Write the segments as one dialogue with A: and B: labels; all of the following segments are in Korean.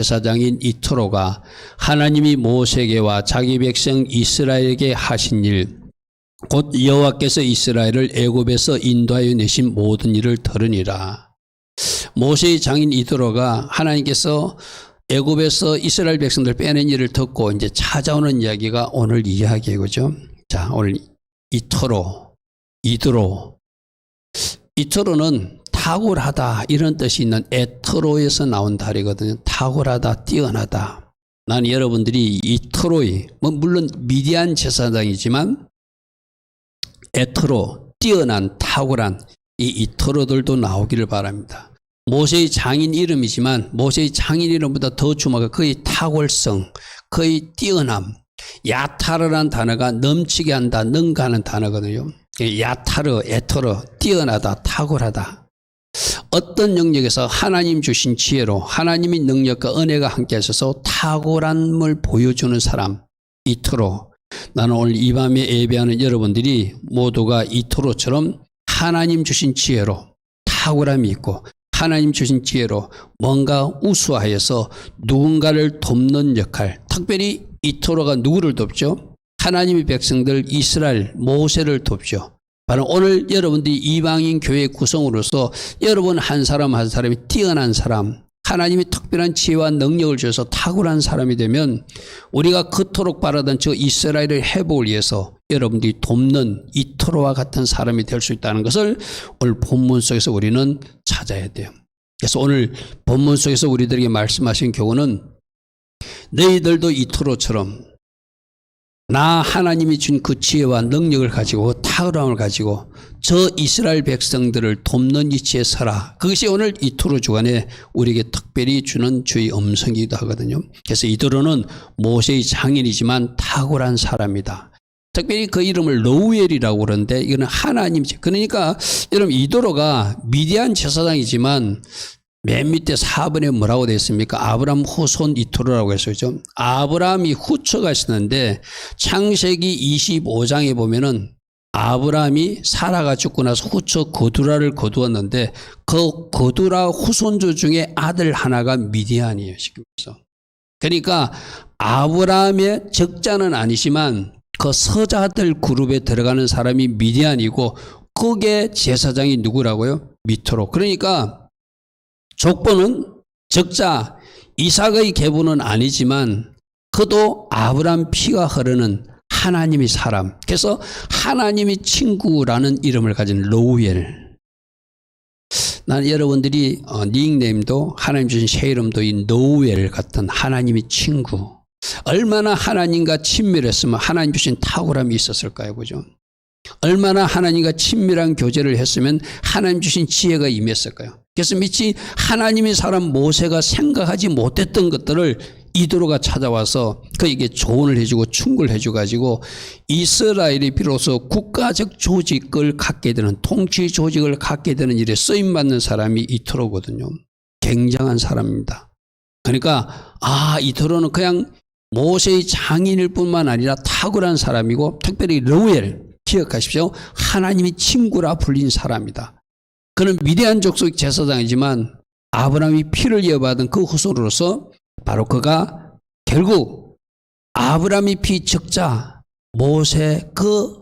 A: 제사장인 이트로가 하나님이 모세에게와 자기 백성 이스라엘에게 하신 일, 곧 여호와께서 이스라엘을 애굽에서 인도하여 내신 모든 일을 들으니라. 모세의 장인 이트로가 하나님께서 애굽에서 이스라엘 백성들 빼낸 일을 듣고 이제 찾아오는 이야기가 오늘 이야기고죠. 자, 오늘 이트로는 탁월하다 이런 뜻이 있는 에트로에서 나온 단어거든요. 탁월하다, 뛰어나다. 난 여러분들이 이트로의 물론 미디안 제사장이지만 에트로, 뛰어난, 탁월한 이 이트로들도 나오기를 바랍니다. 모세의 장인 이름이지만 모세의 장인 이름보다 더 주목한 그의 탁월성, 그의 뛰어남. 야타르란 단어가 넘치게 한다, 능가하는 단어거든요. 야타르, 에트로, 뛰어나다, 탁월하다. 어떤 영역에서 하나님 주신 지혜로 하나님의 능력과 은혜가 함께 하셔서 탁월함을 보여주는 사람, 이트로. 나는 오늘 이 밤에 예배하는 여러분들이 모두가 이트로처럼 하나님 주신 지혜로 탁월함이 있고 하나님 주신 지혜로 뭔가 우수하여서 누군가를 돕는 역할, 특별히 이트로가 누구를 돕죠? 하나님의 백성들 이스라엘 모세를 돕죠. 바로 오늘 여러분들이 이방인 교회 구성으로서 여러분 한 사람 한 사람이 뛰어난 사람, 하나님이 특별한 지혜와 능력을 주셔서 탁월한 사람이 되면 우리가 그토록 바라던 저 이스라엘의 회복을 위해서 여러분들이 돕는 이트로와 같은 사람이 될 수 있다는 것을 오늘 본문 속에서 우리는 찾아야 돼요. 그래서 오늘 본문 속에서 우리들에게 말씀하신 교훈은 너희들도 이트로처럼 나 하나님이 준 그 지혜와 능력을 가지고 탁월함을 가지고 저 이스라엘 백성들을 돕는 위치에 서라. 그것이 오늘 이트로 주간에 우리에게 특별히 주는 주의 음성이기도 하거든요. 그래서 이트로는 모세의 장인이지만 탁월한 사람이다. 특별히 그 이름을 러우엘이라고 그러는데 이거는 하나님, 그러니까 여러분 이트로가 미디안 제사장이지만 맨 밑에 4번에 뭐라고 되어 있습니까? 아브람 후손 이트로라고 했었죠. 아브람이 후처가 있었는데 창세기 25장에 보면은 아브람이 사라가 죽고 나서 후처 거두라를 거두었는데 그 거두라 후손주 중에 아들 하나가 미디안이에요. 그러니까 아브람의 적자는 아니지만 그 서자들 그룹에 들어가는 사람이 미디안이고 그게 제사장이 누구라고요? 미트로. 그러니까 족보는 적자 이삭의 계보는 아니지만 그도 아브람 피가 흐르는 하나님의 사람. 그래서 하나님의 친구라는 이름을 가진 러우엘. 난 여러분들이 닉네임도 하나님 주신 새 이름도 이 러우엘 같은 하나님의 친구. 얼마나 하나님과 친밀했으면 하나님 주신 탁월함이 있었을까요? 그죠? 얼마나 하나님과 친밀한 교제를 했으면 하나님 주신 지혜가 임했을까요? 그래서 미치 하나님의 사람 모세가 생각하지 못했던 것들을 이드로가 찾아와서 그에게 조언을 해주고 충고를 해줘가지고 이스라엘이 비로소 국가적 조직을 갖게 되는, 통치 조직을 갖게 되는 일에 쓰임받는 사람이 이트로거든요. 굉장한 사람입니다. 그러니까 이트로는 그냥 모세의 장인일 뿐만 아니라 탁월한 사람이고 특별히 러우엘, 기억하십시오. 하나님의 친구라 불린 사람이다. 그는 미디안 족속 제사장이지만 아브라함이 피를 이어받은 그 후손으로서 바로 그가 결국 아브라함이 피 적자 모세 그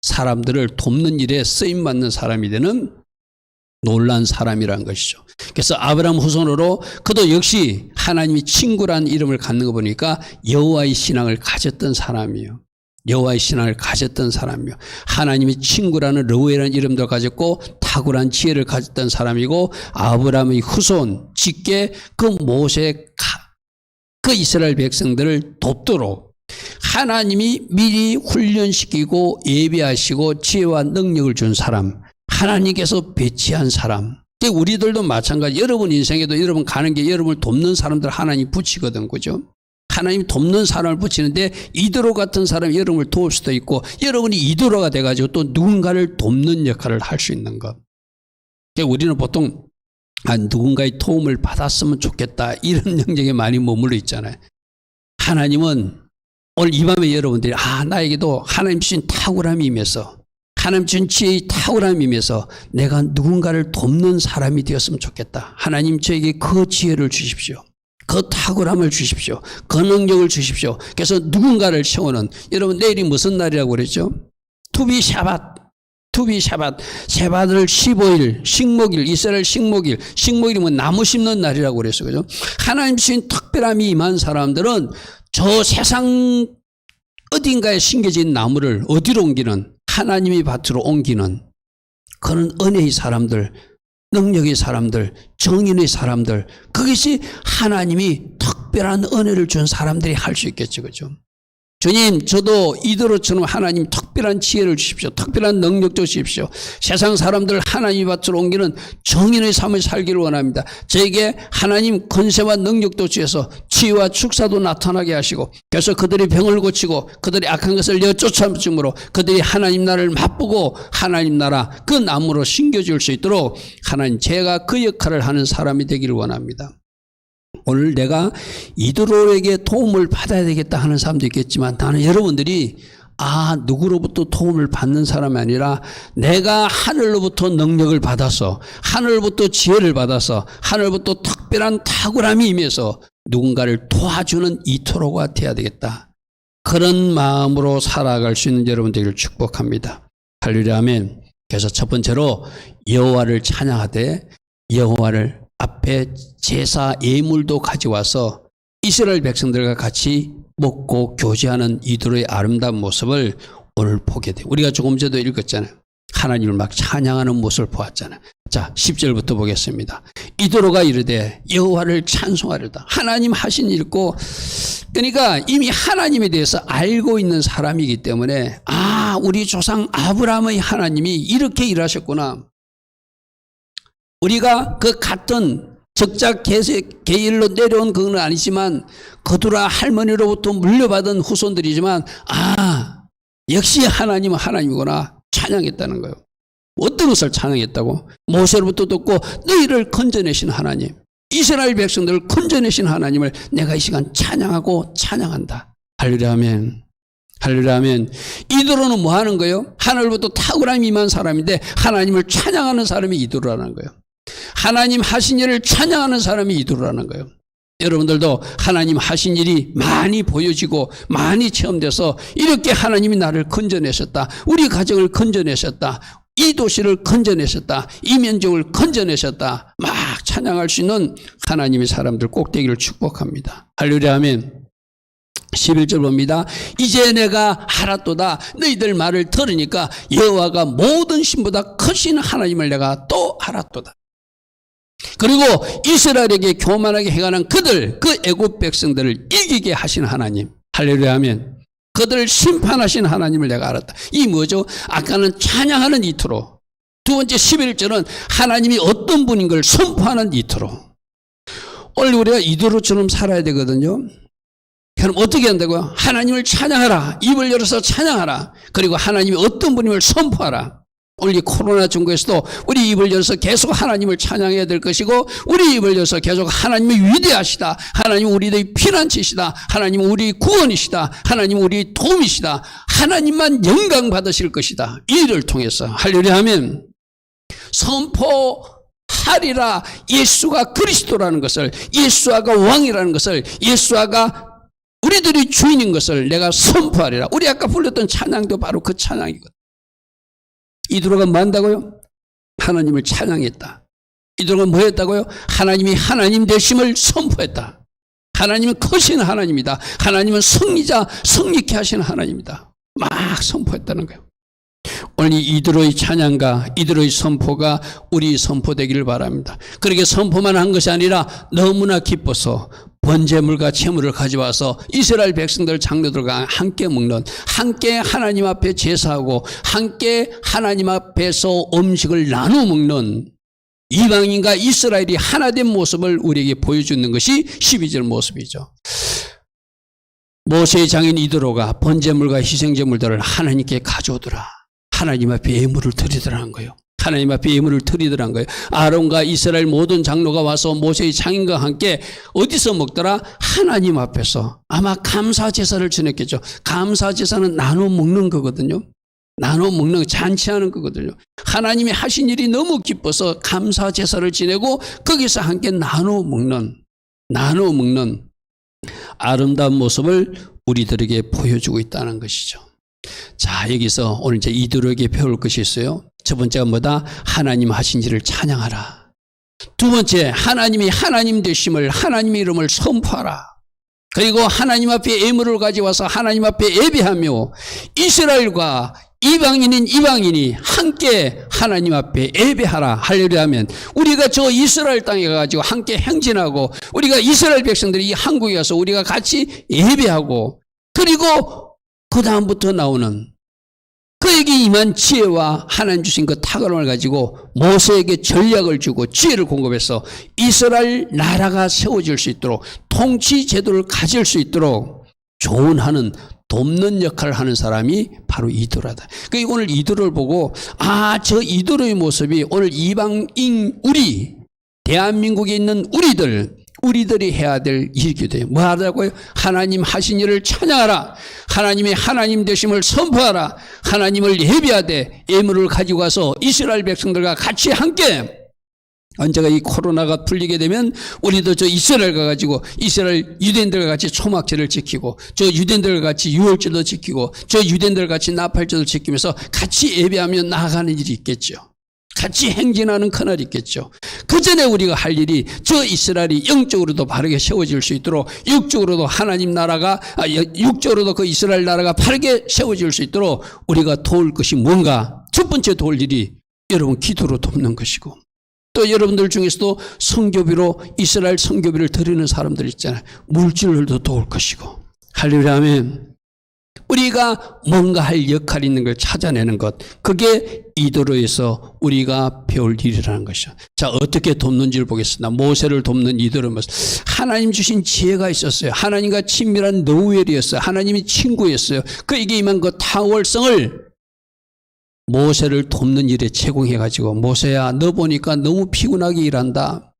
A: 사람들을 돕는 일에 쓰임받는 사람이 되는 놀란 사람이라는 것이죠. 그래서 아브라함 후손으로 그도 역시 하나님이 친구라는 이름을 갖는 거 보니까 여호와의 신앙을 가졌던 사람이에요. 여호와의 신앙을 가졌던 사람이요. 하나님의 친구라는 러우엘이라는 이름도 가졌고 탁월한 지혜를 가졌던 사람이고 아브라함의 후손 직계 그 모세 그 이스라엘 백성들을 돕도록 하나님이 미리 훈련시키고 예비하시고 지혜와 능력을 준 사람, 하나님께서 배치한 사람. 우리들도 마찬가지. 여러분 인생에도 여러분 가는 게 여러분을 돕는 사람들 하나님 붙이거든, 그죠? 하나님 돕는 사람을 붙이는데 이드로 같은 사람이 여러분을 도울 수도 있고 여러분이 이드로가 돼가지고 또 누군가를 돕는 역할을 할 수 있는 것. 우리는 보통 누군가의 도움을 받았으면 좋겠다 이런 영역에 많이 머물러 있잖아요. 하나님은 오늘 이 밤에 여러분들이 나에게도 하나님 주신 탁월함이 임해서 하나님 주신 지혜의 탁월함이 임해서 내가 누군가를 돕는 사람이 되었으면 좋겠다. 하나님 저에게 그 지혜를 주십시오. 그 탁월함을 주십시오. 그 능력을 주십시오. 그래서 누군가를 채우는, 여러분 내일이 무슨 날이라고 그랬죠? 투비 샤밧. 투비 샤밧. 샤밧을 15일, 식목일, 이스라엘 식목일. 식목일이면 나무 심는 날이라고 그랬어요. 그죠? 하나님 주신 특별함이 임한 사람들은 저 세상 어딘가에 심겨진 나무를 어디로 옮기는, 하나님의 밭으로 옮기는 그런 은혜의 사람들, 능력의 사람들, 정인의 사람들, 그것이 하나님이 특별한 은혜를 준 사람들이 할 수 있겠죠. 그죠? 주님, 저도 이대로처럼 하나님 특별한 지혜를 주십시오. 특별한 능력도 주십시오. 세상 사람들 하나님 밭으로 옮기는 정인의 삶을 살기를 원합니다. 저에게 하나님 권세와 능력도 주셔서 치유와 축사도 나타나게 하시고, 그래서 그들이 병을 고치고 그들이 악한 것을 내쫓아줌으로 그들이 하나님 나라를 맛보고 하나님 나라 그 나무로 심겨줄 수 있도록 하나님, 제가 그 역할을 하는 사람이 되기를 원합니다. 오늘 내가 이드로에게 도움을 받아야 되겠다 하는 사람도 있겠지만, 나는 여러분들이 누구로부터 도움을 받는 사람이 아니라 내가 하늘로부터 능력을 받아서, 하늘로부터 지혜를 받아서, 하늘로부터 특별한 탁월함이 임해서 누군가를 도와주는 이토로가 되어야 되겠다. 그런 마음으로 살아갈 수 있는 여러분 되기를 축복합니다. 할렐루야, 아멘. 그래서 첫 번째로 여호와를 찬양하되, 여호와를 앞에 제사 예물도 가져와서 이스라엘 백성들과 같이 먹고 교제하는 이드로의 아름다운 모습을 오늘 보게 돼요. 우리가 조금 전에도 읽었잖아요. 하나님을 막 찬양하는 모습을 보았잖아요. 자, 10절부터 보겠습니다. 이드로가 이르되 여호와를 찬송하려다. 하나님 하신 일 있고, 그러니까 이미 하나님에 대해서 알고 있는 사람이기 때문에, 우리 조상 아브라함의 하나님이 이렇게 일하셨구나. 우리가 그 같은 적자 계일로 내려온 그건 아니지만 거두라 할머니로부터 물려받은 후손들이지만, 역시 하나님은 하나님이구나 찬양했다는 거예요. 어떤 것을 찬양했다고? 모세로부터 듣고 너희를 건져내신 하나님, 이스라엘 백성들을 건져내신 하나님을 내가 이 시간 찬양하고 찬양한다. 할렐루야, 아멘. 할렐루야, 아멘. 이드로는 뭐 하는 거예요? 하늘부터 탁월함이 임한 사람인데 하나님을 찬양하는 사람이 이드로라는 거예요. 하나님 하신 일을 찬양하는 사람이 이드로라는 거예요. 여러분들도 하나님 하신 일이 많이 보여지고 많이 체험돼서 이렇게 하나님이 나를 건져내셨다, 우리 가정을 건져내셨다, 이 도시를 건져내셨다, 이 민족을 건져내셨다, 막 찬양할 수 있는 하나님의 사람들 꼭 되기를 축복합니다. 할렐루야, 아멘. 11절 봅니다. 이제 내가 알았도다. 너희들 말을 들으니까 여호와가 모든 신보다 크신 하나님을 내가 또 알았도다. 그리고 이스라엘에게 교만하게 행하는 그들, 그 애굽 백성들을 이기게 하신 하나님, 할렐루야, 아멘. 그들을 심판하신 하나님을 내가 알았다. 이 뭐죠? 아까는 찬양하는 이토로, 두 번째 11절은 하나님이 어떤 분인 걸 선포하는 이토로. 오늘 우리가 이도로처럼 살아야 되거든요. 그럼 어떻게 한다고요? 하나님을 찬양하라. 입을 열어서 찬양하라. 그리고 하나님이 어떤 분임을 선포하라. 오늘 이 코로나 중국에서도 우리 입을 열어서 계속 하나님을 찬양해야 될 것이고, 우리 입을 열어서 계속 하나님이 위대하시다, 하나님 우리의 피난처시다, 하나님 우리 구원이시다, 하나님 우리 도움이시다, 하나님만 영광 받으실 것이다, 이 일을 통해서 할렐루야, 아멘. 선포하리라. 예수가 그리스도라는 것을, 예수아가 왕이라는 것을, 예수아가 우리들이 주인인 것을 내가 선포하리라. 우리 아까 불렀던 찬양도 바로 그 찬양이거든. 이드로가 뭐 한다고요? 하나님을 찬양했다. 이드로가 뭐 했다고요? 하나님이 하나님 되심을 선포했다. 하나님은 크신 하나님이다. 하나님은 승리자, 승리케 하시는 하나님이다. 막 선포했다는 거예요. 오늘 이 이드로의 찬양과 이드로의 선포가 우리 선포되기를 바랍니다. 그렇게 선포만 한 것이 아니라 너무나 기뻐서 번제물과 제물을 가져와서 이스라엘 백성들, 장로들과 함께 먹는, 함께 하나님 앞에 제사하고 함께 하나님 앞에서 음식을 나누어 먹는 이방인과 이스라엘이 하나된 모습을 우리에게 보여주는 것이 12절 모습이죠. 모세의 장인 이드로가 번제물과 희생제물들을 하나님께 가져오더라. 하나님 앞에 예물을 드리더라는 거예요. 하나님 앞에 예물을 드리더란 거예요. 아론과 이스라엘 모든 장로가 와서 모세의 장인과 함께 어디서 먹더라? 하나님 앞에서. 아마 감사 제사를 지냈겠죠. 감사 제사는 나눠 먹는 거거든요. 나눠 먹는, 잔치하는 거거든요. 하나님이 하신 일이 너무 기뻐서 감사 제사를 지내고 거기서 함께 나눠 먹는, 나눠 먹는 아름다운 모습을 우리들에게 보여주고 있다는 것이죠. 자, 여기서 오늘 이제 이들에게 배울 것이 있어요. 첫 번째가 뭐다? 하나님 하신 일을 찬양하라. 두 번째, 하나님이 하나님 되심을, 하나님의 이름을 선포하라. 그리고 하나님 앞에 예물을 가져와서 하나님 앞에 예배하며 이스라엘과 이방인이 함께 하나님 앞에 예배하라 하려고 하면 우리가 저 이스라엘 땅에 가가지고 함께 행진하고 우리가 이스라엘 백성들이 이 한국에 와서 우리가 같이 예배하고 그리고 그 다음부터 나오는 그에게 임한 지혜와 하나님 주신 그 탁월함을 가지고 모세에게 전략을 주고 지혜를 공급해서 이스라엘 나라가 세워질 수 있도록 통치 제도를 가질 수 있도록 조언하는 돕는 역할을 하는 사람이 바로 이도라다. 그러니까 오늘 이도를 보고 저 이도의 모습이 오늘 이방인 대한민국에 있는 우리들이 해야 될 일이기도 해요. 뭐 하라고요? 하나님 하신 일을 찬양하라. 하나님의 하나님 되심을 선포하라. 하나님을 예배하되 예물을 가지고 가서 이스라엘 백성들과 같이 함께 언제가 이 코로나가 풀리게 되면 우리도 저 이스라엘 가가지고 이스라엘 유대인들과 같이 초막절을 지키고 저 유대인들과 같이 유월절도 지키고 저 유대인들과 같이 나팔절도 지키면서 같이 예배하며 나아가는 일이 있겠죠. 같이 행진하는 그날이 있겠죠. 그 전에 우리가 할 일이 저 이스라엘이 영적으로도 바르게 세워질 수 있도록 육적으로도 하나님 나라가 육적으로도 그 이스라엘 나라가 바르게 세워질 수 있도록 우리가 도울 것이 뭔가? 첫 번째 도울 일이 여러분 기도로 돕는 것이고 또 여러분들 중에서도 성교비로 이스라엘 성교비를 드리는 사람들 있잖아요. 물질로도 도울 것이고 할렐루야 아멘. 우리가 뭔가 할 역할이 있는 걸 찾아내는 것 그게 이도로에서 우리가 배울 일이라는 것이죠. 자, 어떻게 돕는지를 보겠습니다. 모세를 돕는 이도로의 모습. 하나님 주신 지혜가 있었어요. 하나님과 친밀한 노우엘이었어요. 하나님이 친구였어요. 그에게 임한 그 탁월성을 모세를 돕는 일에 제공해가지고 모세야 너 보니까 너무 피곤하게 일한다.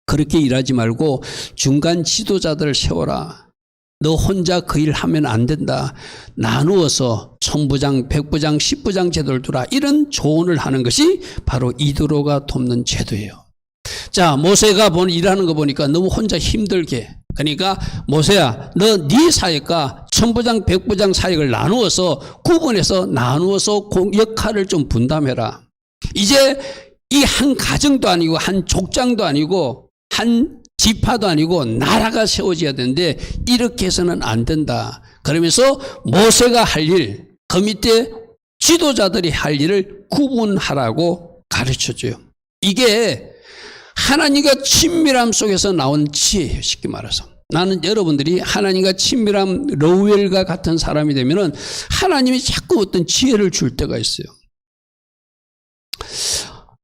A: 그렇게 일하지 말고 중간 지도자들을 세워라. 너 혼자 그 일 하면 안 된다. 나누어서 천부장, 백부장, 십부장 제도를 두라. 이런 조언을 하는 것이 바로 이도로가 돕는 제도예요. 자, 모세가 일하는 거 보니까 너무 혼자 힘들게. 그러니까 모세야 너 네 사역과 천부장, 백부장 사역을 구분해서 나누어서 역할을 좀 분담해라. 이제 이 한 가정도 아니고 한 족장도 아니고 한 지파도 아니고 나라가 세워져야 되는데 이렇게 해서는 안 된다. 그러면서 모세가 할 일, 그 밑에 지도자들이 할 일을 구분하라고 가르쳐줘요. 이게 하나님과 친밀함 속에서 나온 지혜예요. 쉽게 말해서. 나는 여러분들이 하나님과 친밀함 러웰과 같은 사람이 되면은 하나님이 자꾸 어떤 지혜를 줄 때가 있어요.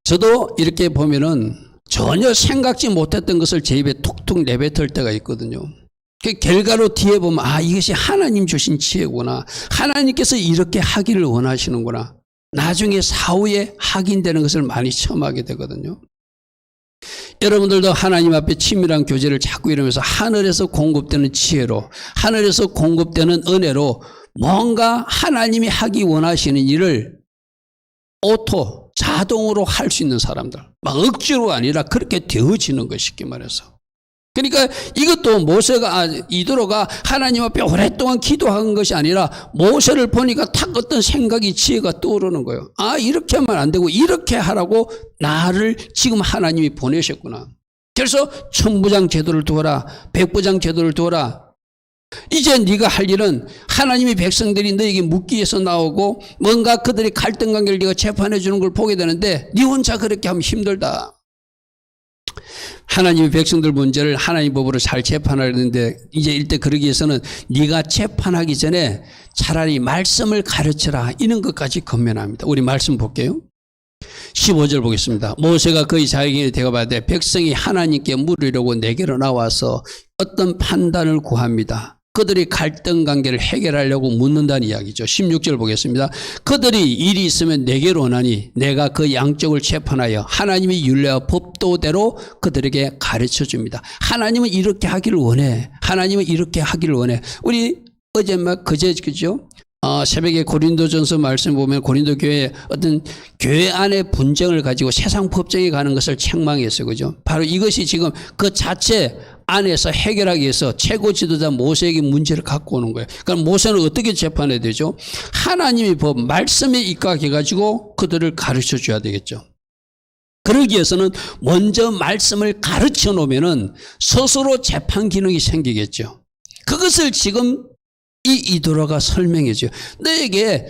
A: 저도 이렇게 보면은 전혀 생각지 못했던 것을 제 입에 툭툭 내뱉을 때가 있거든요. 그 결과로 뒤에 보면 이것이 하나님 주신 지혜구나. 하나님께서 이렇게 하기를 원하시는구나. 나중에 사후에 확인되는 것을 많이 체험하게 되거든요. 여러분들도 하나님 앞에 친밀한 교제를 자꾸 이루면서 하늘에서 공급되는 지혜로 하늘에서 공급되는 은혜로 뭔가 하나님이 하기 원하시는 일을 자동으로 할 수 있는 사람들. 막 억지로 아니라 그렇게 되어지는 것 쉽게 말해서. 그러니까 이것도 이도로가 하나님 앞에 오랫동안 기도한 것이 아니라 모세를 보니까 탁 어떤 생각이 지혜가 떠오르는 거예요. 이렇게 하면 안 되고 이렇게 하라고 나를 지금 하나님이 보내셨구나. 그래서 천부장 제도를 두어라. 백부장 제도를 두어라. 이제 네가 할 일은 하나님의 백성들이 너에게 묻기 위해서 나오고 뭔가 그들이 갈등 관계를 네가 재판해 주는 걸 보게 되는데 네 혼자 그렇게 하면 힘들다. 하나님의 백성들 문제를 하나님 법으로 잘 재판하려는데 이제 일대 그러기 위해서는 네가 재판하기 전에 차라리 말씀을 가르쳐라. 이런 것까지 건면합니다. 우리 말씀 볼게요. 15절 보겠습니다. 모세가 그의 자에게 대답하되 백성이 하나님께 물으려고 내게로 나와서 어떤 판단을 구합니다. 그들이 갈등 관계를 해결하려고 묻는다는 이야기죠. 16절 보겠습니다. 그들이 일이 있으면 내게로 오나니 내가 그 양쪽을 재판하여 하나님의 율례와 법도대로 그들에게 가르쳐 줍니다. 하나님은 이렇게 하기를 원해. 하나님은 이렇게 하기를 원해. 우리 그죠? 새벽에 고린도전서 말씀 보면 고린도 교회 어떤 교회 안의 분쟁을 가지고 세상 법정에 가는 것을 책망했어요. 그죠? 바로 이것이 지금 그 자체 안에서 해결하기 위해서 최고 지도자 모세에게 문제를 갖고 오는 거예요. 그럼 모세는 어떻게 재판해야 되죠? 하나님의 법, 말씀에 입각해가지고 그들을 가르쳐 줘야 되겠죠. 그러기 위해서는 먼저 말씀을 가르쳐 놓으면은 스스로 재판 기능이 생기겠죠. 그것을 지금 이 이도라가 설명해줘요. 너에게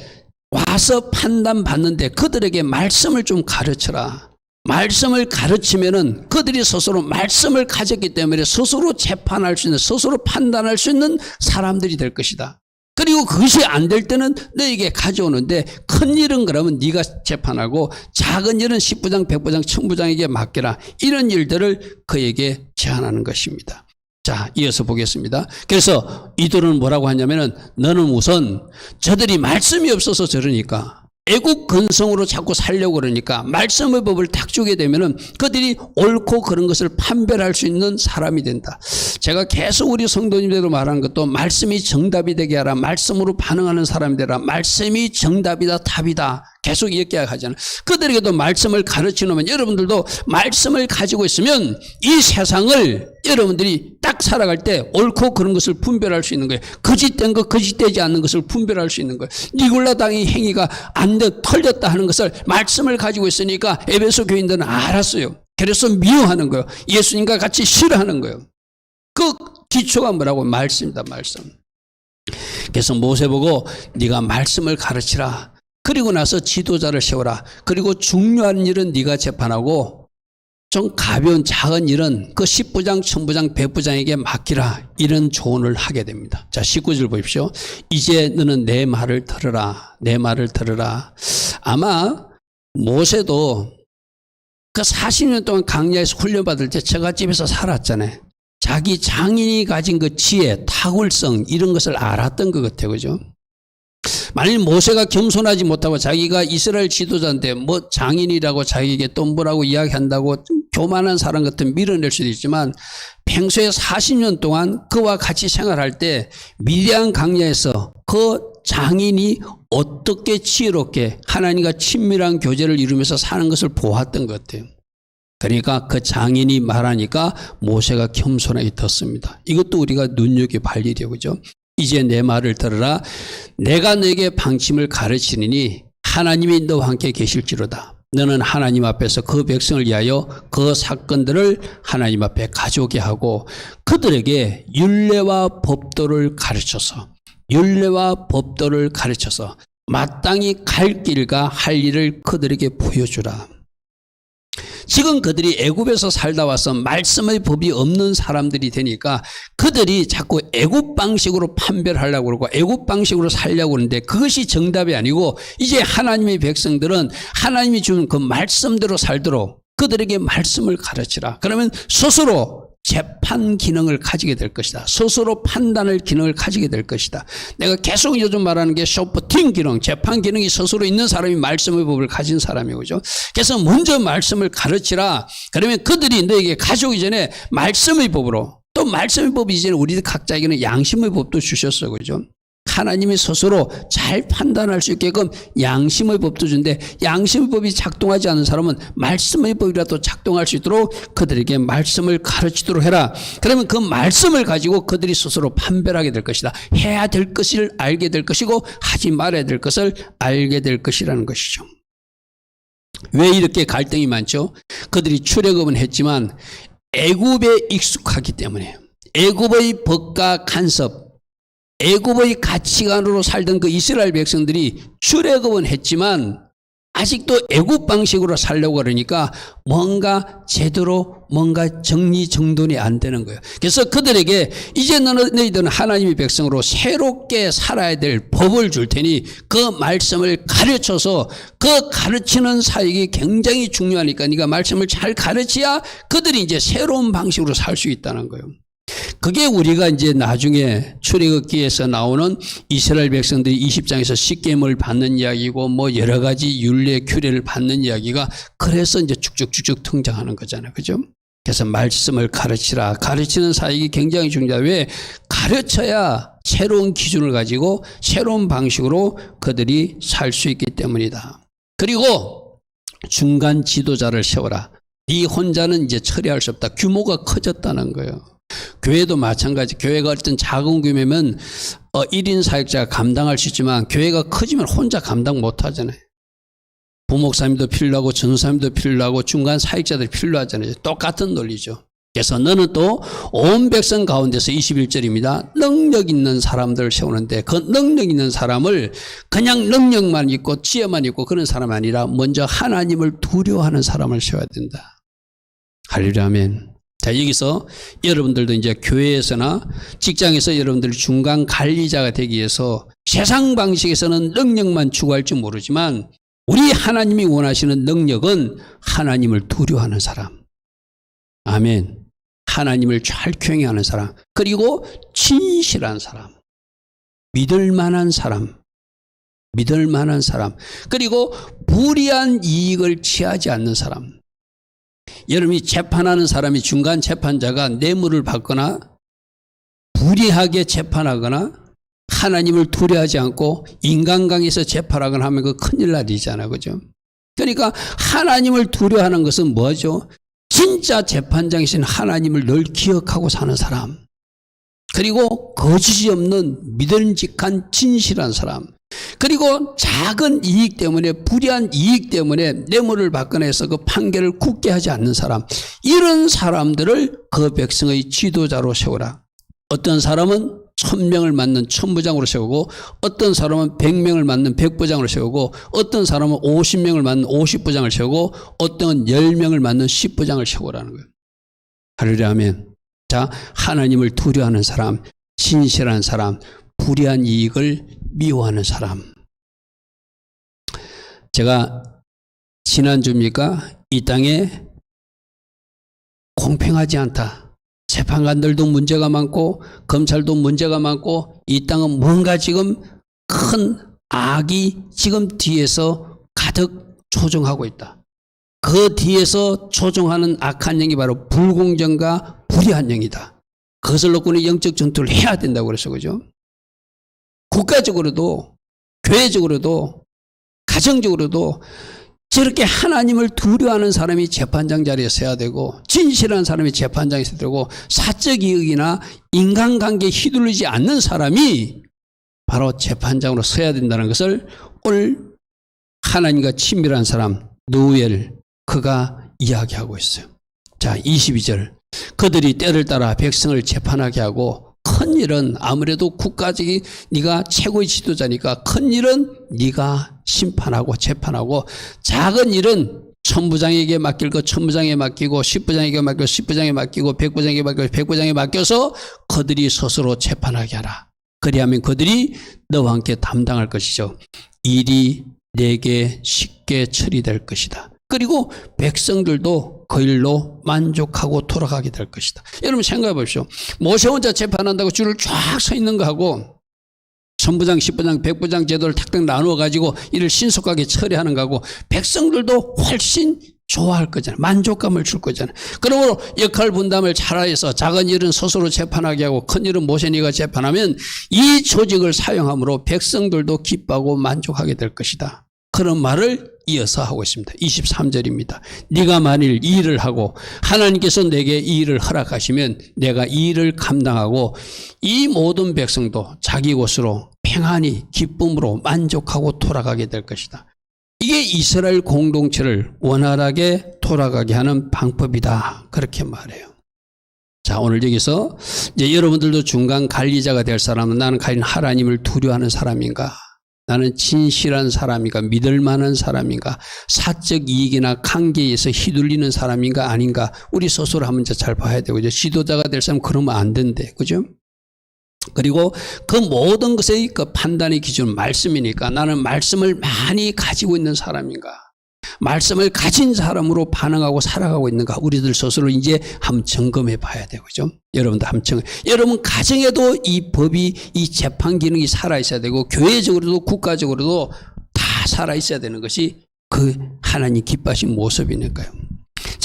A: 와서 판단받는데 그들에게 말씀을 좀 가르쳐라. 말씀을 가르치면은 그들이 스스로 말씀을 가졌기 때문에 스스로 재판할 수 있는, 스스로 판단할 수 있는 사람들이 될 것이다. 그리고 그것이 안 될 때는 너에게 가져오는데 큰 일은 그러면 네가 재판하고 작은 일은 10부장, 100부장, 1000부장에게 맡겨라. 이런 일들을 그에게 제안하는 것입니다. 자, 이어서 보겠습니다. 그래서 이들은 뭐라고 하냐면은 너는 우선 저들이 말씀이 없어서 저러니까 애국 근성으로 자꾸 살려고 그러니까 말씀의 법을 딱 주게 되면은 그들이 옳고 그런 것을 판별할 수 있는 사람이 된다. 제가 계속 우리 성도님들도 말하는 것도 말씀이 정답이 되게 하라. 말씀으로 반응하는 사람이 되라. 말씀이 정답이다, 답이다. 계속 이야기하잖아요. 그들에게도 말씀을 가르쳐 놓으면 여러분들도 말씀을 가지고 있으면 이 세상을 여러분들이 딱 살아갈 때 옳고 그런 것을 분별할 수 있는 거예요. 거짓된 것, 거짓되지 않는 것을 분별할 수 있는 거예요. 니골라 당의 행위가 안 돼, 털렸다 하는 것을 말씀을 가지고 있으니까 에베소 교인들은 알았어요. 그래서 미워하는 거예요. 예수님과 같이 싫어하는 거예요. 그 기초가 뭐라고? 말씀이다, 말씀. 그래서 모세 보고 네가 말씀을 가르치라. 그리고 나서 지도자를 세워라. 그리고 중요한 일은 네가 재판하고 좀 가벼운 작은 일은 그 10부장, 1000부장, 100부장에게 맡기라. 이런 조언을 하게 됩니다. 자, 19절 보십시오. 이제 너는 내 말을 들으라. 내 말을 들으라. 아마 모세도 그 40년 동안 광야에서 훈련받을 때 처갓집에서 살았잖아요. 자기 장인이 가진 그 지혜, 탁월성 이런 것을 알았던 것 같아요. 그죠? 만일 모세가 겸손하지 못하고 자기가 이스라엘 지도자인데 뭐 장인이라고 자기에게 또 뭐라고 이야기한다고 교만한 사람 같은 밀어낼 수도 있지만 평소에 40년 동안 그와 같이 생활할 때 미디안 광야에서 그 장인이 어떻게 지혜롭게 하나님과 친밀한 교제를 이루면서 사는 것을 보았던 것 같아요. 그러니까 그 장인이 말하니까 모세가 겸손하게 듣습니다. 이것도 우리가 눈여겨볼 일이에요. 그죠? 이제 내 말을 들으라. 내가 너에게 방침을 가르치니 하나님이 너와 함께 계실지로다. 너는 하나님 앞에서 그 백성을 위하여 그 사건들을 하나님 앞에 가져오게 하고 그들에게 율례와 법도를 가르쳐서 마땅히 갈 길과 할 일을 그들에게 보여주라. 지금 그들이 애굽에서 살다 와서 말씀의 법이 없는 사람들이 되니까 그들이 자꾸 애굽 방식으로 판별하려고 그러고 애굽 방식으로 살려고 그러는데 그것이 정답이 아니고 이제 하나님의 백성들은 하나님이 준 그 말씀대로 살도록 그들에게 말씀을 가르치라. 그러면 스스로 재판 기능을 가지게 될 것이다. 스스로 판단할 기능을 가지게 될 것이다. 내가 계속 요즘 말하는 게 쇼퍼팅 기능, 재판 기능이 스스로 있는 사람이 말씀의 법을 가진 사람이고, 그죠? 그래서 먼저 말씀을 가르치라. 그러면 그들이 너에게 가져오기 전에 말씀의 법으로, 또 말씀의 법이 이제는 우리들 각자에게는 양심의 법도 주셨어, 그죠? 하나님이 스스로 잘 판단할 수 있게끔 양심의 법도 준대. 양심의 법이 작동하지 않는 사람은 말씀의 법이라도 작동할 수 있도록 그들에게 말씀을 가르치도록 해라. 그러면 그 말씀을 가지고 그들이 스스로 판별하게 될 것이다. 해야 될 것을 알게 될 것이고 하지 말아야 될 것을 알게 될 것이라는 것이죠. 왜 이렇게 갈등이 많죠? 그들이 출애굽은 했지만 애굽에 익숙하기 때문에 애굽의 법과 간섭, 애굽의 가치관으로 살던 그 이스라엘 백성들이 출애굽은 했지만 아직도 애굽 방식으로 살려고 그러니까 뭔가 제대로 뭔가 정리정돈이 안 되는 거예요. 그래서 그들에게 이제 너희들은 하나님의 백성으로 새롭게 살아야 될 법을 줄 테니 그 말씀을 가르쳐서 그 가르치는 사역이 굉장히 중요하니까 네가 말씀을 잘 가르쳐야 그들이 이제 새로운 방식으로 살 수 있다는 거예요. 그게 우리가 이제 나중에 출애굽기에서 나오는 이스라엘 백성들이 20장에서 십계명을 받는 이야기고 뭐 여러 가지 율례 규례를 받는 이야기가 그래서 이제 쭉쭉쭉쭉 등장하는 거잖아요. 그죠? 그래서 말씀을 가르치라. 가르치는 사역이 굉장히 중요하다. 왜? 가르쳐야 새로운 기준을 가지고 새로운 방식으로 그들이 살 수 있기 때문이다. 그리고 중간 지도자를 세워라. 네 혼자는 이제 처리할 수 없다. 규모가 커졌다는 거예요. 교회도 마찬가지. 교회가 어떤 작은 규모면 1인 사역자가 감당할 수 있지만 교회가 커지면 혼자 감당 못 하잖아요. 부목사님도 필요하고 전사님도 필요하고 중간 사역자들이 필요하잖아요. 똑같은 논리죠. 그래서 너는 또 온 백성 가운데서 21절입니다. 능력 있는 사람들을 세우는데 그 능력 있는 사람을 그냥 능력만 있고 지혜만 있고 그런 사람이 아니라 먼저 하나님을 두려워하는 사람을 세워야 된다. 할렐루야 아멘. 자, 여기서 여러분들도 이제 교회에서나 직장에서 여러분들 중간 관리자가 되기 위해서 세상 방식에서는 능력만 추구할지 모르지만 우리 하나님이 원하시는 능력은 하나님을 두려워하는 사람. 아멘. 하나님을 잘 하는 사람. 그리고 진실한 사람. 믿을 만한 사람. 믿을 만한 사람. 그리고 불이한 이익을 취하지 않는 사람. 여러분이 재판하는 사람이 중간 재판자가 뇌물을 받거나 불이하게 재판하거나 하나님을 두려워하지 않고 인간관계에서 재판하거나 하면 그 큰일 날이잖아요. 그죠? 그러니까 하나님을 두려워하는 것은 뭐죠? 진짜 재판장이신 하나님을 늘 기억하고 사는 사람. 그리고 거짓이 없는 믿음직한 진실한 사람. 그리고 작은 이익 때문에 불이한 이익 때문에 뇌물을 받거나 해서 그 판결을 굳게 하지 않는 사람. 이런 사람들을 그 백성의 지도자로 세우라. 어떤 사람은 1000명을 맡는 천부장으로 세우고 어떤 사람은 100명을 맡는 백부장으로 세우고 어떤 사람은 50명을 맡는 50부장을 세우고 어떤 10명을 맡는 10부장을 세우라는 거예요. 할렐루야 아멘. 자, 하나님을 두려워하는 사람, 진실한 사람, 불의한 이익을 미워하는 사람. 제가 지난주입니까? 이 땅에 공평하지 않다. 재판관들도 문제가 많고 검찰도 문제가 많고 이 땅은 뭔가 지금 큰 악이 지금 뒤에서 가득 조종하고 있다. 그 뒤에서 조종하는 악한 영이 바로 불공정과 불의한 영이다. 그것을 놓고는 영적 전투를 해야 된다고 그랬어. 그죠? 국가적으로도 교회적으로도 가정적으로도 저렇게 하나님을 두려워하는 사람이 재판장 자리에 서야 되고 진실한 사람이 재판장에 서야 되고 사적 이익이나 인간관계에 휘둘리지 않는 사람이 바로 재판장으로 서야 된다는 것을 오늘 하나님과 친밀한 사람 누엘 그가 이야기하고 있어요. 자, 22절. 그들이 때를 따라 백성을 재판하게 하고 큰 일은 아무래도 국가적인 네가 최고의 지도자니까 큰 일은 네가 심판하고 재판하고 작은 일은 천부장에게 맡길 거 천부장에게 맡기고 십부장에게 맡기고 십부장에게 맡기고 백부장에게 맡기고 백부장에게 맡겨서 그들이 스스로 재판하게 하라. 그리하면 그들이 너와 함께 담당할 것이죠. 일이 내게 쉽게 처리될 것이다. 그리고 백성들도 그 일로 만족하고 돌아가게 될 것이다. 여러분 생각해 보십시오. 모세 혼자 재판한다고 줄을 쫙 서 있는 거하고 천부장, 십부장, 백부장 제도를 탁탁 나누어 가지고 일을 신속하게 처리하는 거하고 백성들도 훨씬 좋아할 거잖아요. 만족감을 줄 거잖아요. 그러므로 역할 분담을 잘해서 작은 일은 스스로 재판하게 하고 큰 일은 모세 네가 재판하면 이 조직을 사용함으로 백성들도 기뻐하고 만족하게 될 것이다. 그런 말을 이어서 하고 있습니다. 23절입니다. 네가 만일 이 일을 하고 하나님께서 내게 이 일을 허락하시면 내가 이 일을 감당하고 이 모든 백성도 자기 곳으로 평안히 기쁨으로 만족하고 돌아가게 될 것이다. 이게 이스라엘 공동체를 원활하게 돌아가게 하는 방법이다. 그렇게 말해요. 자, 오늘 여기서 이제 여러분들도 중간 관리자가 될 사람은 나는 과연 하나님을 두려워하는 사람인가? 나는 진실한 사람인가? 믿을 만한 사람인가? 사적 이익이나 관계에서 휘둘리는 사람인가? 아닌가? 우리 스스로 한번 잘 봐야 되고, 지도자가 될 사람 그러면 안 된대. 그죠? 그리고 그 모든 것의 그 판단의 기준은 말씀이니까 나는 말씀을 많이 가지고 있는 사람인가? 말씀을 가진 사람으로 반응하고 살아가고 있는가? 우리들 스스로 이제 한번 점검해 봐야 되고, 그죠? 여러분도 한번 여러분 가정에도 이 법이, 이 재판 기능이 살아있어야 되고, 교회적으로도 국가적으로도 다 살아있어야 되는 것이 그 하나님 기뻐하신 모습이니까요.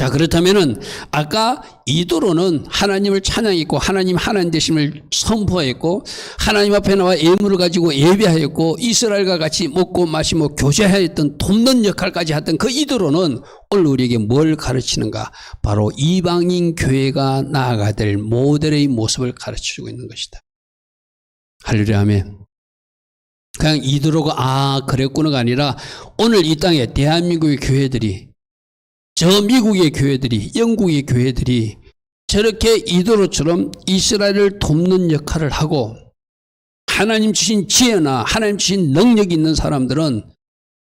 A: 자, 그렇다면은 아까 이도로는 하나님을 찬양했고 하나님 되심을 선포했고 하나님 앞에 나와 예물을 가지고 예배하였고 이스라엘과 같이 먹고 마시고 교제하였던 돕는 역할까지 했던 그 이도로는 오늘 우리에게 뭘 가르치는가? 바로 이방인 교회가 나아가야 될 모델의 모습을 가르쳐주고 있는 것이다. 할렐루야, 아멘. 그냥 이도로가 그랬구나가 아니라 오늘 이 땅에 대한민국의 교회들이, 저 미국의 교회들이, 영국의 교회들이 저렇게 이도로처럼 이스라엘을 돕는 역할을 하고 하나님 주신 지혜나 하나님 주신 능력이 있는 사람들은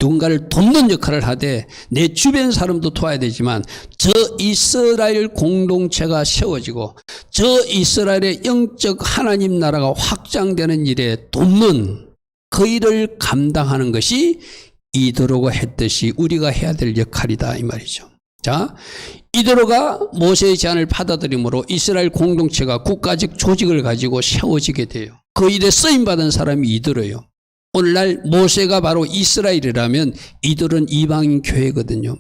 A: 누군가를 돕는 역할을 하되 내 주변 사람도 도와야 되지만 저 이스라엘 공동체가 세워지고 저 이스라엘의 영적 하나님 나라가 확장되는 일에 돕는 그 일을 감당하는 것이 이도로가 했듯이 우리가 해야 될 역할이다, 이 말이죠. 자, 이도로가 모세의 제안을 받아들임으로 이스라엘 공동체가 국가적 조직을 가지고 세워지게 돼요. 그 일에 쓰임받은 사람이 이도로예요. 오늘날 모세가 바로 이스라엘이라면 이도로는 이방인 교회거든요.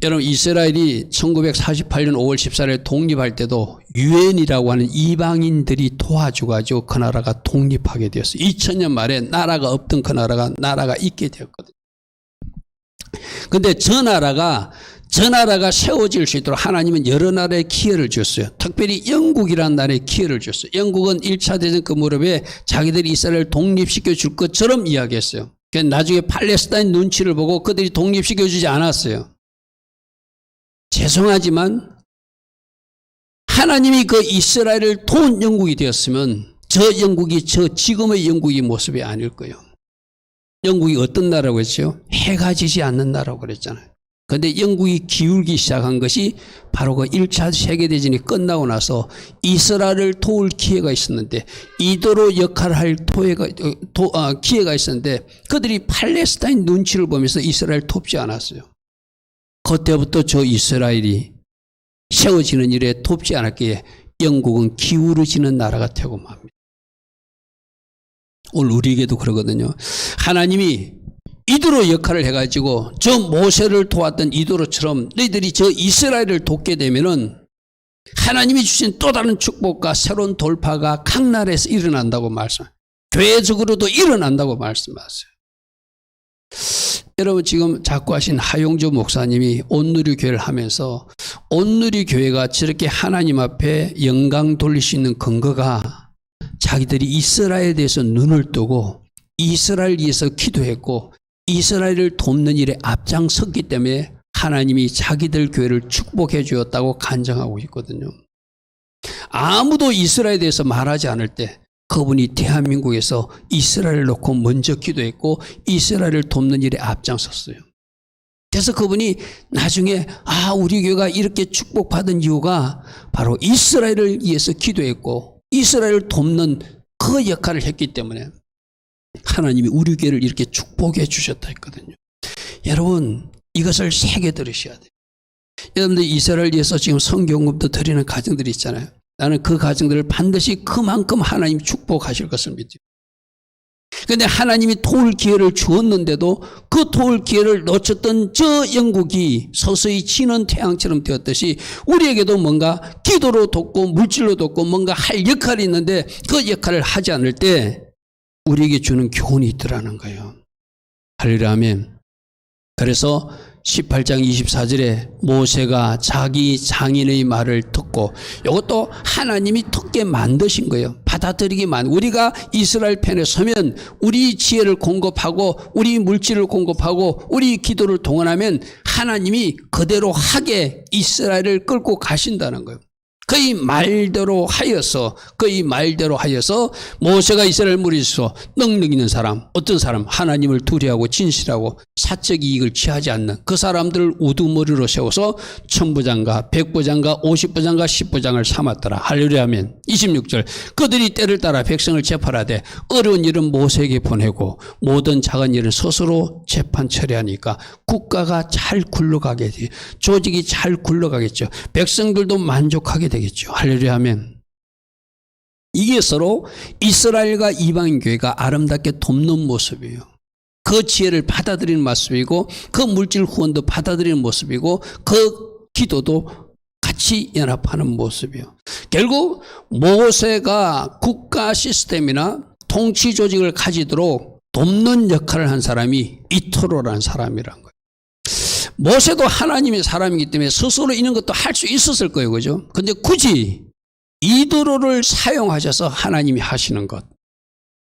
A: 여러분, 이스라엘이 1948년 5월 14일 독립할 때도 유엔이라고 하는 이방인들이 도와줘가지고 그 나라가 독립하게 되었어요. 2000년 말에 나라가 없던 그 나라가 있게 되었거든요. 근데 저 나라가 세워질 수 있도록 하나님은 여러 나라에 기회를 줬어요. 특별히 영국이라는 나라에 기회를 줬어요. 영국은 1차 대전 그 무렵에 자기들이 이스라엘을 독립시켜 줄 것처럼 이야기했어요. 그래서 나중에 팔레스타인 눈치를 보고 그들이 독립시켜 주지 않았어요. 죄송하지만 하나님이 그 이스라엘을 도운 영국이 되었으면 저 영국이 지금의 영국의 모습이 아닐 거예요. 영국이 어떤 나라라고 했죠? 해가 지지 않는 나라라고 그랬잖아요. 그런데 영국이 기울기 시작한 것이 바로 그 1차 세계대전이 끝나고 나서 이스라엘을 도울 기회가 있었는데 이도로 역할을 할 기회가 있었는데 그들이 팔레스타인 눈치를 보면서 이스라엘 돕지 않았어요. 그때부터 저 이스라엘이 세워지는 일에 돕지 않았기에 영국은 기울어지는 나라가 되고 맙니다. 오늘 우리에게도 그러거든요. 하나님이 이도로 역할을 해가지고 저 모세를 도왔던 이도로처럼 너희들이 저 이스라엘을 돕게 되면은 하나님이 주신 또 다른 축복과 새로운 돌파가 각 나라에서 일어난다고 말씀하세요. 교회적으로도 일어난다고 말씀하세요. 여러분, 지금 자꾸 하신 하용조 목사님이 온누리교회를 하면서 온누리교회가 저렇게 하나님 앞에 영광 돌릴 수 있는 근거가 자기들이 이스라엘에 대해서 눈을 뜨고 이스라엘 위해서 기도했고 이스라엘을 돕는 일에 앞장섰기 때문에 하나님이 자기들 교회를 축복해 주었다고 간증하고 있거든요. 아무도 이스라엘에 대해서 말하지 않을 때 그분이 대한민국에서 이스라엘을 놓고 먼저 기도했고 이스라엘을 돕는 일에 앞장섰어요. 그래서 그분이 나중에 우리 교회가 이렇게 축복받은 이유가 바로 이스라엘을 위해서 기도했고 이스라엘을 돕는 그 역할을 했기 때문에 하나님이 우리 교회를 이렇게 축복해 주셨다 했거든요. 여러분, 이것을 새겨 들으셔야 돼요. 여러분들 이스라엘 위해서 지금 성경금도 드리는 가정들이 있잖아요. 나는 그 가정들을 반드시 그만큼 하나님 축복하실 것을 믿어요. 그런데 하나님이 도울 기회를 주었는데도 그 도울 기회를 놓쳤던 저 영국이 서서히 지는 태양처럼 되었듯이 우리에게도 뭔가 기도로 돕고 물질로 돕고 뭔가 할 역할이 있는데 그 역할을 하지 않을 때 우리에게 주는 교훈이 있더라는 거예요. 할렐루야, 아멘. 그래서 18장 24절에 모세가 자기 장인의 말을 듣고 이것도 하나님이 듣게 만드신 거예요. 받아들이기만. 우리가 이스라엘 편에 서면 우리 지혜를 공급하고 우리 물질을 공급하고 우리 기도를 동원하면 하나님이 그대로 하게 이스라엘을 끌고 가신다는 거예요. 그의 말대로 하여서 모세가 이스라엘 무리에서 능력 있는 사람, 어떤 사람, 하나님을 두려워하고 진실하고 사적 이익을 취하지 않는 그 사람들을 우두머리로 세워서 1000부장과 100부장과 50부장과 10부장을 삼았더라. 할렐루야, 아멘. 26절, 그들이 때를 따라 백성을 재판하되 어려운 일은 모세에게 보내고 모든 작은 일은 스스로 재판 처리하니까 국가가 잘 굴러가게 돼, 조직이 잘 굴러가겠죠. 백성들도 만족하게 되겠죠. 할렐루야, 아멘. 이게 서로 이스라엘과 이방인 교회가 아름답게 돕는 모습이에요. 그 지혜를 받아들이는 모습이고 그 물질 후원도 받아들이는 모습이고 그 기도도 같이 연합하는 모습이요. 결국 모세가 국가 시스템이나 통치 조직을 가지도록 돕는 역할을 한 사람이 이토로라는 사람이란 거예요. 모세도 하나님의 사람이기 때문에 스스로 이런 것도 할 수 있었을 거예요. 그죠? 근데 굳이 이도로를 사용하셔서 하나님이 하시는 것.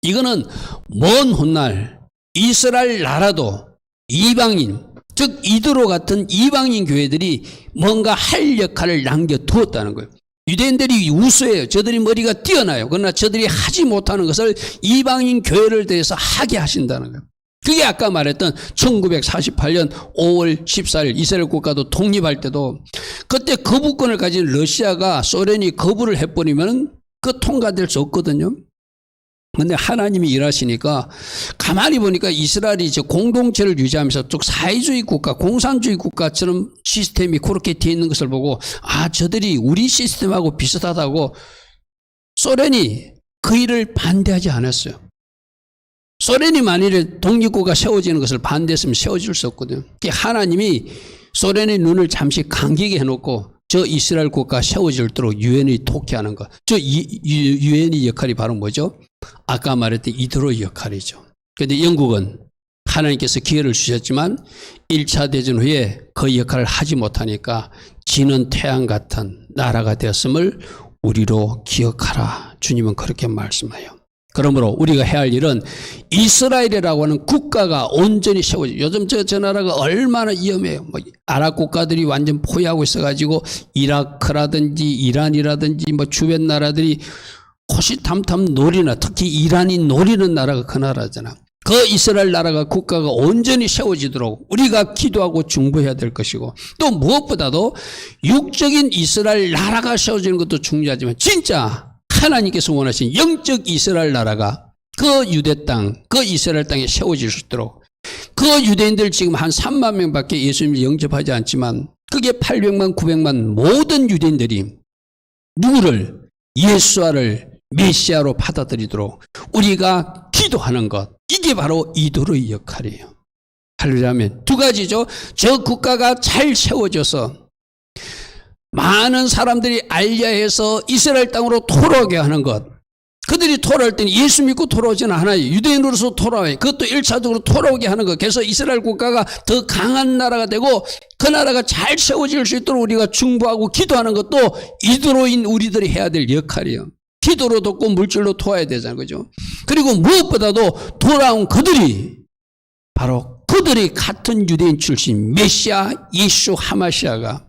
A: 이거는 먼 훗날 이스라엘 나라도 이방인, 즉 이도로 같은 이방인 교회들이 뭔가 할 역할을 남겨두었다는 거예요. 유대인들이 우수해요. 저들이 머리가 뛰어나요. 그러나 저들이 하지 못하는 것을 이방인 교회를 대해서 하게 하신다는 거예요. 그게 아까 말했던 1948년 5월 14일 이스라엘 국가도 독립할 때도 그때 거부권을 가진 러시아가 소련이 거부를 해버리면 그 통과될 수 없거든요. 근데 하나님이 일하시니까 가만히 보니까 이스라엘이 공동체를 유지하면서 쭉 사회주의 국가, 공산주의 국가처럼 시스템이 그렇게 되어 있는 것을 보고 아, 저들이 우리 시스템하고 비슷하다고 소련이 그 일을 반대하지 않았어요. 소련이 만일에 독립국가 세워지는 것을 반대했으면 세워질 수 없거든요. 하나님이 소련의 눈을 잠시 감기게 해놓고 저 이스라엘 국가 세워질도록 유엔이 독해하는 것. 저 유엔의 역할이 바로 뭐죠? 아까 말했던 이도로의 역할이죠. 그런데 영국은 하나님께서 기회를 주셨지만 1차 대전 후에 그 역할을 하지 못하니까 지는 태양 같은 나라가 되었음을 우리로 기억하라. 주님은 그렇게 말씀해요. 그러므로 우리가 해야 할 일은 이스라엘이라고 하는 국가가 온전히 세워져. 요즘 저 나라가 얼마나 위험해요. 뭐 아랍 국가들이 완전 포위하고 있어가지고 이라크라든지 이란이라든지 뭐 주변 나라들이 호시탐탐 노리나 특히 이란이 노리는 나라가 그 나라잖아. 그 이스라엘 나라가 국가가 온전히 세워지도록 우리가 기도하고 중보해야 될 것이고 또 무엇보다도 육적인 이스라엘 나라가 세워지는 것도 중요하지만 진짜 하나님께서 원하신 영적 이스라엘 나라가 그 유대 땅, 그 이스라엘 땅에 세워질 수 있도록 그 유대인들 지금 한 3만 명밖에 예수님을 영접하지 않지만 그게 800만, 900만 모든 유대인들이 누구를 예수아를 메시아로 받아들이도록 우리가 기도하는 것 이게 바로 이도로의 역할이에요. 하려면 두 가지죠. 저 국가가 잘 세워져서 많은 사람들이 알리아에서 이스라엘 땅으로 돌아오게 하는 것. 그들이 돌아올 때는 예수 믿고 돌아오지는 않아요. 유대인으로서 돌아와요. 그것도 1차적으로 돌아오게 하는 것. 그래서 이스라엘 국가가 더 강한 나라가 되고 그 나라가 잘 세워질 수 있도록 우리가 중보하고 기도하는 것도 이도로인 우리들이 해야 될 역할이에요. 기도로 돕고 물질로 도와야 되잖아요. 그죠? 그리고 무엇보다도 돌아온 그들이 바로 그들이 같은 유대인 출신 메시아 예수 하마시아가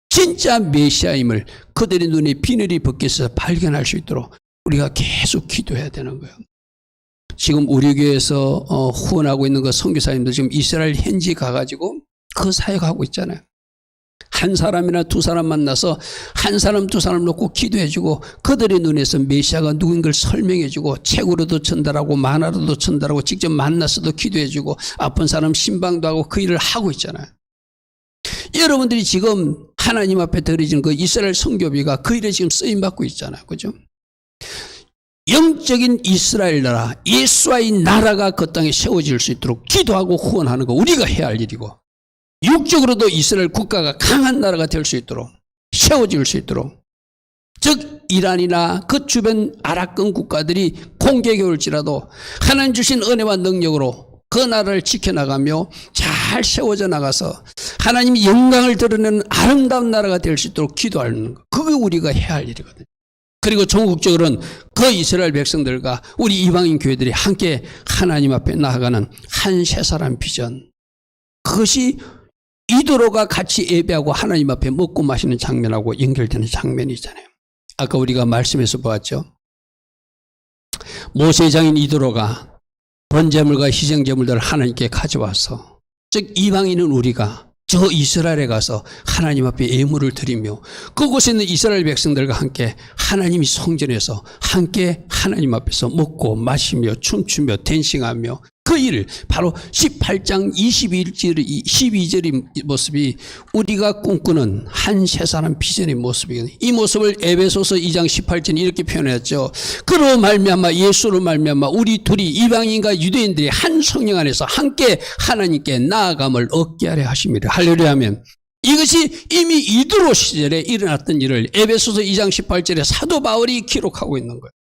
A: 진짜 메시아임을 그들의 눈에 비늘이 벗겨서 발견할 수 있도록 우리가 계속 기도해야 되는 거예요. 지금 우리 교회에서 후원하고 있는 그 선교사님들 지금 이스라엘 현지에 가가지고 그 사역하고 있잖아요. 한 사람이나 두 사람 만나서 한 사람 두 사람 놓고 기도해주고 그들의 눈에서 메시아가 누구인 걸 설명해주고 책으로도 전달하고 만화로도 전달하고 직접 만나서도 기도해주고 아픈 사람 신방도 하고 그 일을 하고 있잖아요. 여러분들이 지금 하나님 앞에 드려진 그 이스라엘 선교비가 그 일에 지금 쓰임받고 있잖아요. 그죠? 영적인 이스라엘 나라, 예수와의 나라가 그 땅에 세워질 수 있도록 기도하고 후원하는 거 우리가 해야 할 일이고 육적으로도 이스라엘 국가가 강한 나라가 될 수 있도록 세워질 수 있도록 즉 이란이나 그 주변 아랍권 국가들이 공격해 올지라도 하나님 주신 은혜와 능력으로 그 나라를 지켜나가며 잘 세워져 나가서 하나님이 영광을 드러내는 아름다운 나라가 될 수 있도록 기도하는 것. 그게 우리가 해야 할 일이거든요. 그리고 전국적으로는 그 이스라엘 백성들과 우리 이방인 교회들이 함께 하나님 앞에 나아가는 한 세 사람 비전. 그것이 이도로가 같이 예배하고 하나님 앞에 먹고 마시는 장면하고 연결되는 장면이잖아요. 아까 우리가 말씀에서 보았죠. 모세의 장인 이도로가 번제물과 희생제물들을 하나님께 가져와서 즉 이방인은 우리가 저 이스라엘에 가서 하나님 앞에 예물을 드리며 그곳에 있는 이스라엘 백성들과 함께 하나님이 성전에서 함께 하나님 앞에서 먹고 마시며 춤추며 댄싱하며 그 일 바로 18장 12절의 모습이 우리가 꿈꾸는 한 세 사람 비전의 모습이거든요. 이 모습을 에베소서 2장 18절에 이렇게 표현했죠. 그로 말미암아 예수로 말미암아 우리 둘이 이방인과 유대인들이 한 성령 안에서 함께 하나님께 나아감을 얻게 하려 하십니다. 할렐루야 하면 이것이 이미 이드로 시절에 일어났던 일을 에베소서 2장 18절에 사도 바울이 기록하고 있는 거예요.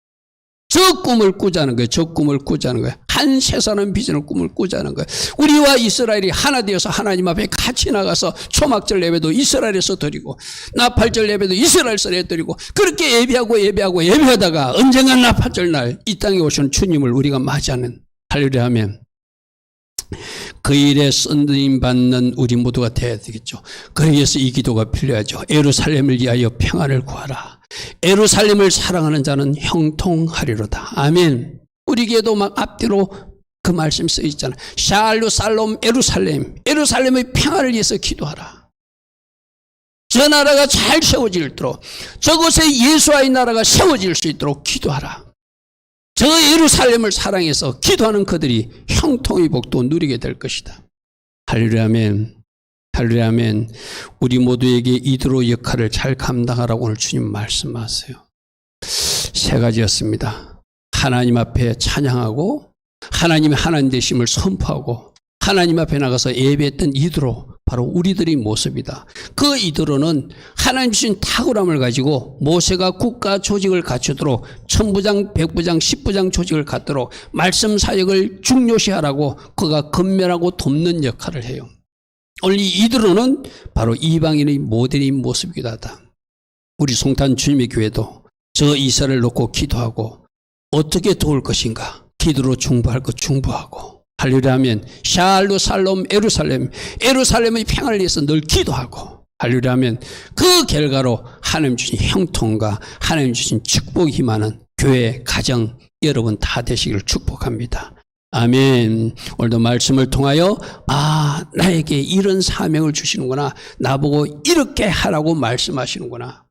A: 저 꿈을 꾸자는 거예요. 저 꿈을 꾸자는 거예요. 한 세상은 비전을 꿈을 꾸자는 거예요. 우리와 이스라엘이 하나 되어서 하나님 앞에 같이 나가서 초막절 예배도 이스라엘에서 드리고 나팔절 예배도 이스라엘에서 드리고 그렇게 예배하다가 언젠가 나팔절 날 이 땅에 오신 주님을 우리가 맞이하는 할렐루야 하면 그 일에 썬드림 받는 우리 모두가 되어야 되겠죠. 그에 위해서 이 기도가 필요하죠. 예루살렘을 위하여 평안을 구하라. 예루살렘을 사랑하는 자는 형통하리로다. 아멘. 우리에게도 막 앞뒤로 그 말씀 써 있잖아요. 샬루 살롬 예루살렘. 예루살렘의 평안을 위해서 기도하라. 저 나라가 잘 세워지도록 저곳에 예수와의 나라가 세워질 수 있도록 기도하라. 저 예루살렘을 사랑해서 기도하는 그들이 형통의 복도 누리게 될 것이다. 할렐루야 아멘. 할렐루야 아멘. 우리 모두에게 이드로 역할을 잘 감당하라고 오늘 주님 말씀하세요. 세 가지였습니다. 하나님 앞에 찬양하고 하나님의 하나님 되심을 선포하고 하나님 앞에 나가서 예배했던 이드로 바로 우리들의 모습이다. 그 이드로는 하나님 주신 탁월함을 가지고 모세가 국가 조직을 갖추도록 천부장, 백부장, 십부장 조직을 갖도록 말씀 사역을 중요시하라고 그가 건면하고 돕는 역할을 해요. 오늘 이 이드로는 바로 이방인의 모델인 모습이기도 하다. 우리 송탄 주님의 교회도 저 이스라엘을 놓고 기도하고 어떻게 도울 것인가 기도로 중보할 것 중보하고 할렐루야 하면 샬루 살롬 예루살렘의 평안을 위해서 늘 기도하고 할렐루야 하면 그 결과로 하나님 주신 형통과 하나님 주신 축복이 힘하는 교회 가정 여러분 다 되시기를 축복합니다. 아멘. 오늘도 말씀을 통하여 나에게 이런 사명을 주시는구나. 나보고 이렇게 하라고 말씀하시는구나.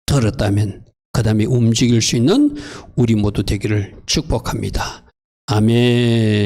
A: 들었다면 그 다음에 움직일 수 있는 우리 모두 되기를 축복합니다. 아멘.